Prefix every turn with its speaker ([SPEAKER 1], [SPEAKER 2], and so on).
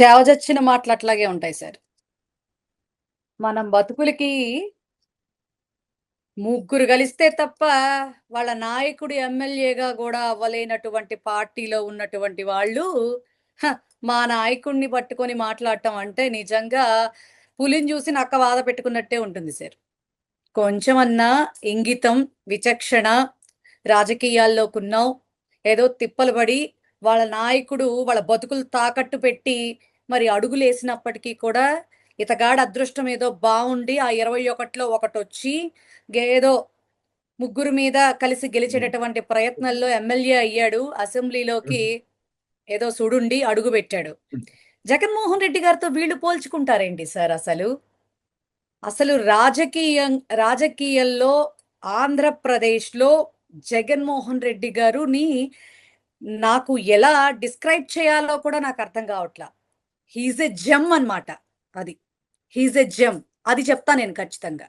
[SPEAKER 1] చేవజొచ్చిన మాటలు అట్లాగే ఉంటాయి సార్. మనం బతుకులకి ముగ్గురు గలిస్తే తప్ప వాళ్ళ నాయకుడు ఎమ్మెల్యేగా గూడా అవ్వలేనటువంటి పార్టీలో ఉన్నటువంటి వాళ్ళు హ! మా నాయకుడిని పట్టుకొని మాట్లాడటం అంటే నిజంగా పులిని జూసి నక్క వాత పెట్టుకున్నట్టే ఉంటుంది సార్. కొంచెమన్నా ఇంగితం, విచక్షణ, రాజకీయాల్లోకున్నాం. ఏదో తిప్పలు పడి వాళ్ళ నాయకుడు వాళ్ళ బతుకులు తాకట్టు పెట్టి మరి అడుగులేసినప్పటికీ కూడా ఇతగాడి అదృష్టం ఏదో బావుండి ఆ 21లో ఒకటొచ్చి ఏదో ముగ్గురు మీద కలిసి
[SPEAKER 2] హ్మ్.
[SPEAKER 1] గెలిచేటటువంటి ప్రయత్నంలో ఎమ్మెల్యే అయ్యాడు. అసెంబ్లీలోకి
[SPEAKER 2] హుహు.
[SPEAKER 1] ఏదో సుడుండి అడుగుబెట్టాడు.
[SPEAKER 2] హ్మ్.
[SPEAKER 1] జగన్మోహన్ రెడ్డి గారితో వీళ్ళు పోల్చుకుంటారేంటి సార్ అసలు? అసలు రాజకీయాల్లో ఆంధ్రప్రదేశ్‌లో జగన్మోహన్ రెడ్డి గారుని నాకు ఎలా డిస్క్రైబ్ చేయాలో కూడా నాకర్థం గావట్ల. హి ఈస్ ఎ జెమ్ అన్నమాట అది. He is a gem. అది చెప్తా నేను ఖచ్చితంగా.